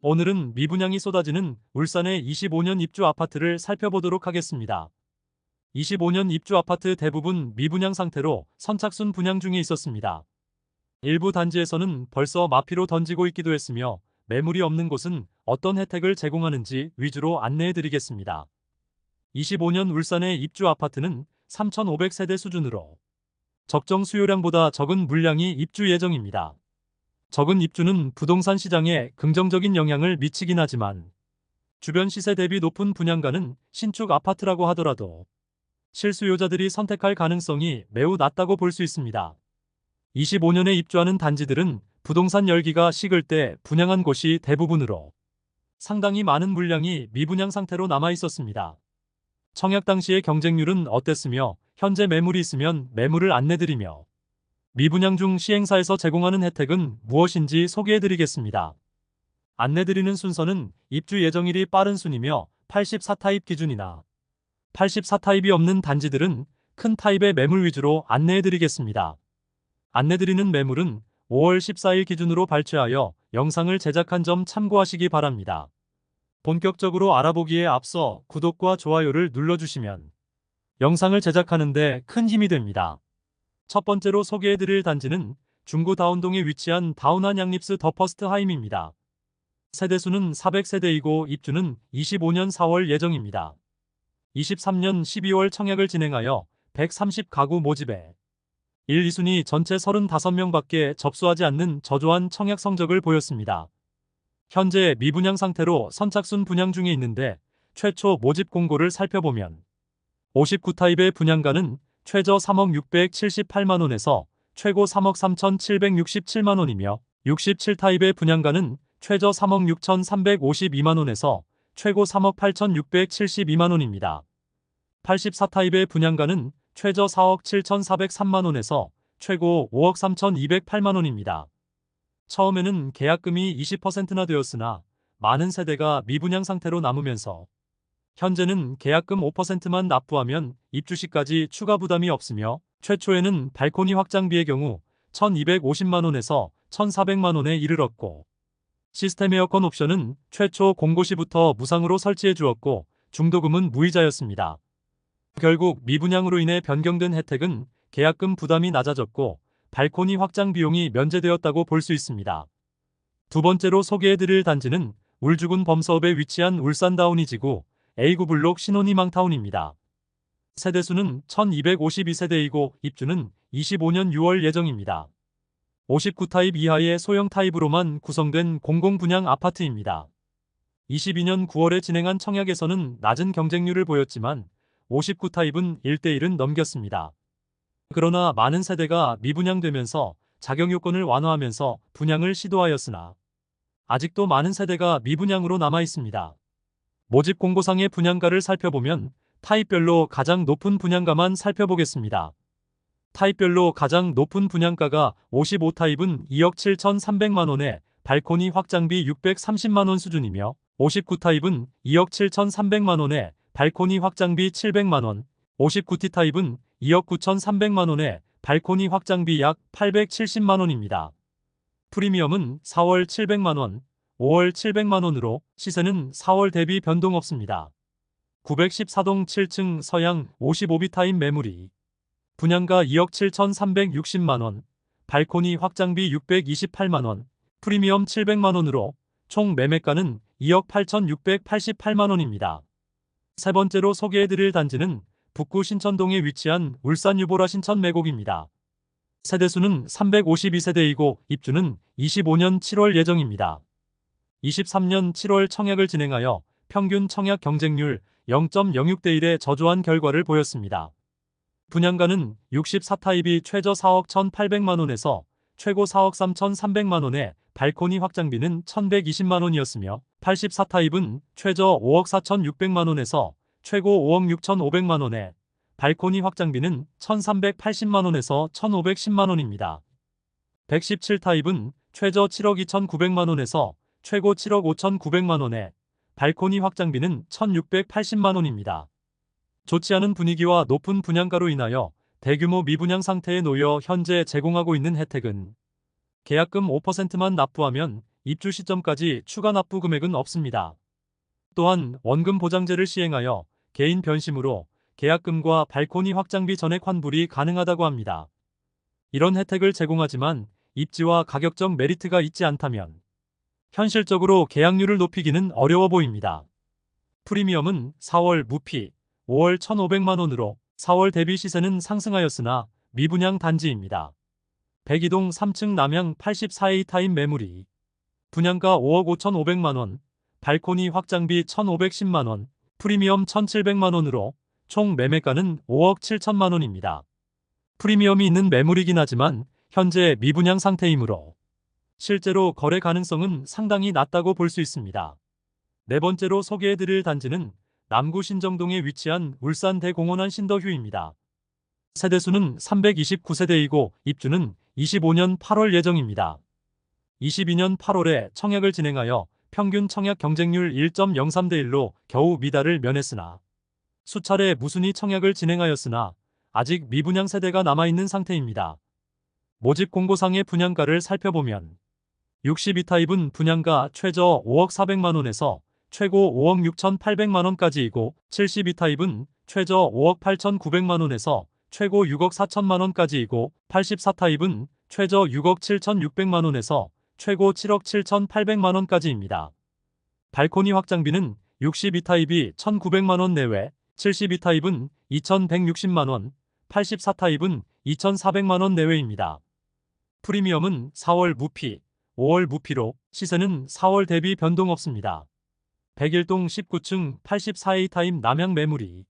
오늘은 미분양이 쏟아지는 울산의 25년 입주 아파트를 살펴보도록 하겠습니다. 25년 입주 아파트 대부분 미분양 상태로 선착순 분양 중에 있었습니다. 일부 단지에서는 벌써 마피로 던지고 있기도 했으며 매물이 없는 곳은 어떤 혜택을 제공하는지 위주로 안내해드리겠습니다. 25년 울산의 입주 아파트는 3,500세대 수준으로 적정 수요량보다 적은 물량이 입주 예정입니다. 적은 입주는 부동산 시장에 긍정적인 영향을 미치긴 하지만 주변 시세 대비 높은 분양가는 신축 아파트라고 하더라도 실수요자들이 선택할 가능성이 매우 낮다고 볼 수 있습니다. 25년에 입주하는 단지들은 부동산 열기가 식을 때 분양한 곳이 대부분으로 상당히 많은 물량이 미분양 상태로 남아 있었습니다. 청약 당시의 경쟁률은 어땠으며 현재 매물이 있으면 매물을 안내드리며 미분양 중 시행사에서 제공하는 혜택은 무엇인지 소개해드리겠습니다. 안내드리는 순서는 입주 예정일이 빠른 순이며 84타입 기준이나 84타입이 없는 단지들은 큰 타입의 매물 위주로 안내해드리겠습니다. 안내드리는 매물은 5월 14일 기준으로 발췌하여 영상을 제작한 점 참고하시기 바랍니다. 본격적으로 알아보기에 앞서 구독과 좋아요를 눌러주시면 영상을 제작하는 데 큰 힘이 됩니다. 첫 번째로 소개해드릴 단지는 중구 다운동에 위치한 다운한 양립스 더 퍼스트 하임입니다. 세대수는 400세대이고 입주는 25년 4월 예정입니다. 23년 12월 청약을 진행하여 130가구 모집에 1, 2순위 전체 35명밖에 접수하지 않는 저조한 청약 성적을 보였습니다. 현재 미분양 상태로 선착순 분양 중에 있는데 최초 모집 공고를 살펴보면 59타입의 분양가는 최저 3억 678만원에서 최고 3억 3,767만원이며 67타입의 분양가는 최저 3억 6,352만원에서 최고 3억 8,672만원입니다. 84타입의 분양가는 최저 4억 7,403만원에서 최고 5억 3,208만원입니다. 처음에는 계약금이 20%나 되었으나 많은 세대가 미분양 상태로 남으면서 현재는 계약금 5%만 납부하면 입주 시까지 추가 부담이 없으며 최초에는 발코니 확장비의 경우 1,250만원에서 1,400만원에 이르렀고 시스템 에어컨 옵션은 최초 공고 시부터 무상으로 설치해 주었고 중도금은 무이자였습니다. 결국 미분양으로 인해 변경된 혜택은 계약금 부담이 낮아졌고 발코니 확장 비용이 면제되었다고 볼 수 있습니다. 두 번째로 소개해드릴 단지는 울주군 범서읍에 위치한 울산다운이지구 A9 블록 신혼희망타운입니다. 세대수는 1252세대이고 입주는 25년 6월 예정입니다. 59타입 이하의 소형 타입으로만 구성된 공공분양 아파트입니다. 22년 9월에 진행한 청약에서는 낮은 경쟁률을 보였지만 59타입은 1대1은 넘겼습니다. 그러나 많은 세대가 미분양되면서 자격요건을 완화하면서 분양을 시도하였으나 아직도 많은 세대가 미분양으로 남아 있습니다. 모집 공고상의 분양가를 살펴보면 타입별로 가장 높은 분양가만 살펴보겠습니다. 타입별로 가장 높은 분양가가 55타입은 2억 7,300만원에 발코니 확장비 630만원 수준이며 59타입은 2억 7,300만원에 발코니 확장비 700만원, 59T 타입은 2억 9,300만원에 발코니 확장비 약 870만원입니다. 프리미엄은 4월 700만원, 5월 700만원으로 시세는 4월 대비 변동 없습니다. 914동 7층 서양 55B 타입 매물이 분양가 2억 7,360만원, 발코니 확장비 628만원, 프리미엄 700만원으로 총 매매가는 2억 8,688만원입니다. 세 번째로 소개해드릴 단지는 북구 신천동에 위치한 울산 유보라 신천 매곡입니다. 세대수는 352세대이고 입주는 25년 7월 예정입니다. 23년 7월 청약을 진행하여 평균 청약 경쟁률 0.06대1의 저조한 결과를 보였습니다. 분양가는 64타입이 최저 4억 1,800만원에서 최고 4억 3,300만원에 발코니 확장비는 1,120만원이었으며 84타입은 최저 5억 4,600만원에서 최고 5억 6,500만원에 발코니 확장비는 1,380만원에서 1,510만원입니다. 117타입은 최저 7억 2,900만원에서 최고 7억 5,900만원에 발코니 확장비는 1,680만원입니다. 좋지 않은 분위기와 높은 분양가로 인하여 대규모 미분양 상태에 놓여 현재 제공하고 있는 혜택은 계약금 5%만 납부하면 입주 시점까지 추가 납부 금액은 없습니다. 또한 원금 보장제를 시행하여 개인 변심으로 계약금과 발코니 확장비 전액 환불이 가능하다고 합니다. 이런 혜택을 제공하지만 입지와 가격적 메리트가 있지 않다면 현실적으로 계약률을 높이기는 어려워 보입니다. 프리미엄은 4월 무피 5월 1,500만 원으로 4월 대비 시세는 상승하였으나 미분양 단지입니다. 백이동 3층 남향 84A 타임 매물이 분양가 5억 5,500만 원, 발코니 확장비 1,510만 원, 프리미엄 1,700만 원으로 총 매매가는 5억 7천만 원입니다. 프리미엄이 있는 매물이긴 하지만 현재 미분양 상태이므로 실제로 거래 가능성은 상당히 낮다고 볼 수 있습니다. 네 번째로 소개해드릴 단지는 남구 신정동에 위치한 울산 대공원안 신더휴입니다. 세대수는 329세대이고 입주는 25년 8월 예정입니다. 22년 8월에 청약을 진행하여 평균 청약 경쟁률 1.03대 1로 겨우 미달을 면했으나 수차례 무순위 청약을 진행하였으나 아직 미분양 세대가 남아있는 상태입니다. 모집 공고상의 분양가를 살펴보면 62타입은 분양가 최저 5억 400만 원에서 최고 5억 6,800만 원까지이고 72타입은 최저 5억 8,900만 원에서 최고 6억 4천만 원까지이고 84타입은 최저 6억 7,600만 원에서 최고 7억 7,800만 원까지입니다. 발코니 확장비는 62타입이 1,900만 원 내외, 72타입은 2,160만 원, 84타입은 2,400만 원 내외입니다. 프리미엄은 4월 무피, 5월 무피로 시세는 4월 대비 변동 없습니다. 백일동 19층 84A 타입 남향 매물이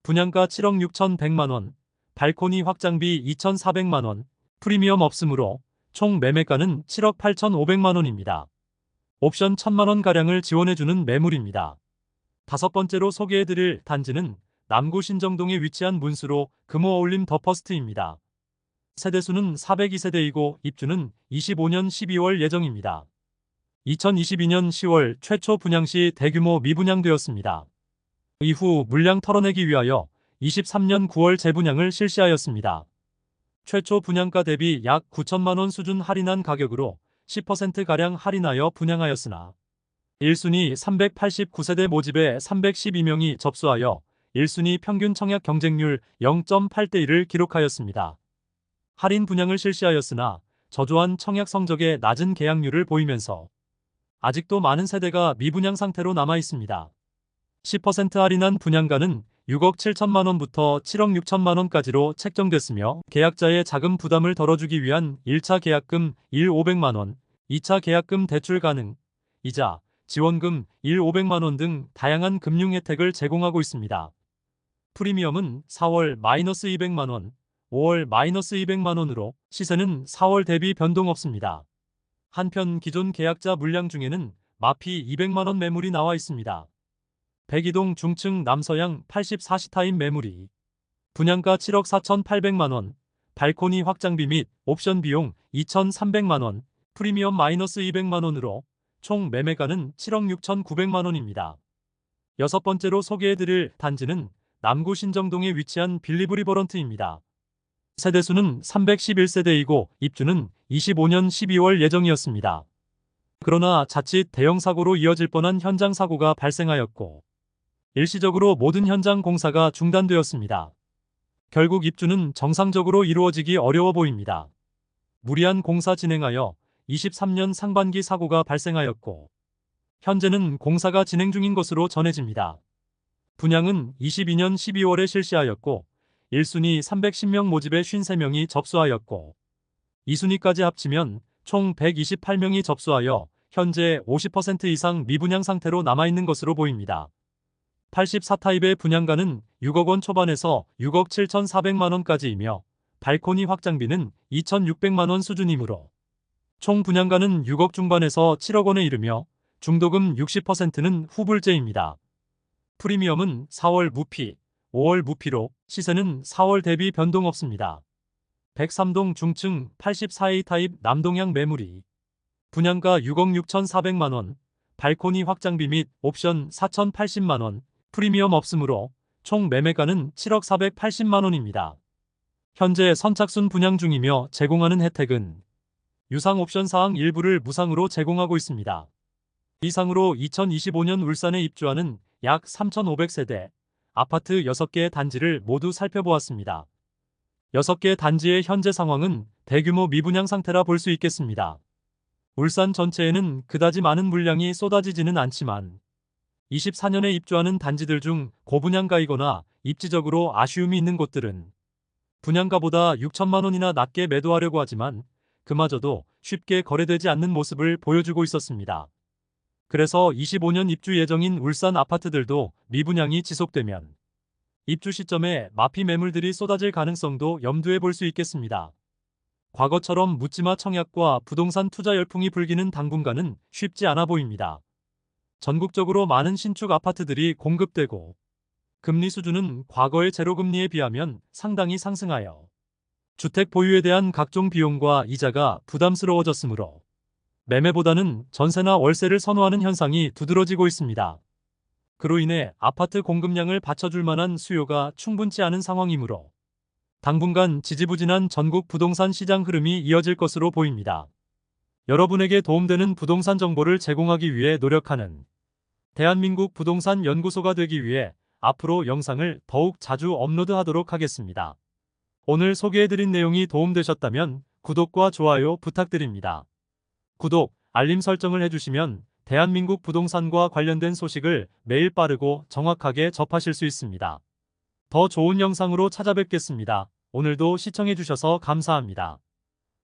분양가 7억 6,100만 원, 발코니 확장비 2,400만 원, 프리미엄 없으므로 총 매매가는 7억 8,500만 원입니다. 옵션 1,000만 원가량을 지원해주는 매물입니다. 다섯 번째로 소개해드릴 단지는 남구 신정동에 위치한 문수로 금호어울림 더 퍼스트입니다. 세대수는 402세대이고 입주는 25년 12월 예정입니다. 2022년 10월 최초 분양 시 대규모 미분양되었습니다. 이후 물량 털어내기 위하여 23년 9월 재분양을 실시하였습니다. 최초 분양가 대비 약 9천만 원 수준 할인한 가격으로 10%가량 할인하여 분양하였으나 1순위 389세대 모집에 312명이 접수하여 1순위 평균 청약 경쟁률 0.8대 1을 기록하였습니다. 할인 분양을 실시하였으나 저조한 청약 성적에 낮은 계약률을 보이면서 아직도 많은 세대가 미분양 상태로 남아 있습니다. 10% 할인한 분양가는 6억 7천만 원부터 7억 6천만 원까지로 책정됐으며 계약자의 자금 부담을 덜어주기 위한 1차 계약금 500만 원, 2차 계약금 대출 가능, 이자, 지원금 500만 원 등 다양한 금융 혜택을 제공하고 있습니다. 프리미엄은 4월 마이너스 200만 원, 5월 마이너스 200만 원으로 시세는 4월 대비 변동 없습니다. 한편 기존 계약자 물량 중에는 마피 200만 원 매물이 나와 있습니다. 백이동 중층 남서양 84시 타임 매물이 분양가 7억 4,800만 원, 발코니 확장비 및 옵션 비용 2,300만 원, 프리미엄 마이너스 200만 원으로 총 매매가는 7억 6,900만 원입니다. 여섯 번째로 소개해드릴 단지는 남구 신정동에 위치한 빌리브리버런트입니다. 세대수는 311세대이고 입주는 25년 12월 예정이었습니다. 그러나 자칫 대형 사고로 이어질 뻔한 현장 사고가 발생하였고 일시적으로 모든 현장 공사가 중단되었습니다. 결국 입주는 정상적으로 이루어지기 어려워 보입니다. 무리한 공사 진행하여 23년 상반기 사고가 발생하였고 현재는 공사가 진행 중인 것으로 전해집니다. 분양은 22년 12월에 실시하였고 1순위 310명 모집에 53명이 접수하였고 2순위까지 합치면 총 128명이 접수하여 현재 50% 이상 미분양 상태로 남아있는 것으로 보입니다. 84타입의 분양가는 6억 원 초반에서 6억 7,400만 원까지이며 발코니 확장비는 2,600만 원 수준이므로 총 분양가는 6억 중반에서 7억 원에 이르며 중도금 60%는 후불제입니다. 프리미엄은 4월 무피, 5월 무피로 시세는 4월 대비 변동 없습니다. 103동 중층 84A 타입 남동향 매물이 분양가 6억 6,400만 원, 발코니 확장비 및 옵션 4,080만 원, 프리미엄 없으므로 총 매매가는 7억 480만 원입니다. 현재 선착순 분양 중이며 제공하는 혜택은 유상 옵션 사항 일부를 무상으로 제공하고 있습니다. 이상으로 2025년 울산에 입주하는 약 3,500세대 아파트 6개의 단지를 모두 살펴보았습니다. 6개 단지의 현재 상황은 대규모 미분양 상태라 볼 수 있겠습니다. 울산 전체에는 그다지 많은 물량이 쏟아지지는 않지만 24년에 입주하는 단지들 중 고분양가이거나 입지적으로 아쉬움이 있는 곳들은 분양가보다 6천만 원이나 낮게 매도하려고 하지만 그마저도 쉽게 거래되지 않는 모습을 보여주고 있었습니다. 그래서 25년 입주 예정인 울산 아파트들도 미분양이 지속되면 입주 시점에 마피 매물들이 쏟아질 가능성도 염두에 볼 수 있겠습니다. 과거처럼 묻지마 청약과 부동산 투자 열풍이 불기는 당분간은 쉽지 않아 보입니다. 전국적으로 많은 신축 아파트들이 공급되고 금리 수준은 과거의 제로금리에 비하면 상당히 상승하여 주택 보유에 대한 각종 비용과 이자가 부담스러워졌으므로 매매보다는 전세나 월세를 선호하는 현상이 두드러지고 있습니다. 그로 인해 아파트 공급량을 받쳐줄 만한 수요가 충분치 않은 상황이므로 당분간 지지부진한 전국 부동산 시장 흐름이 이어질 것으로 보입니다. 여러분에게 도움되는 부동산 정보를 제공하기 위해 노력하는 대한민국 부동산 연구소가 되기 위해 앞으로 영상을 더욱 자주 업로드하도록 하겠습니다. 오늘 소개해드린 내용이 도움되셨다면 구독과 좋아요 부탁드립니다. 구독, 알림 설정을 해주시면 대한민국 부동산과 관련된 소식을 매일 빠르고 정확하게 접하실 수 있습니다. 더 좋은 영상으로 찾아뵙겠습니다. 오늘도 시청해주셔서 감사합니다.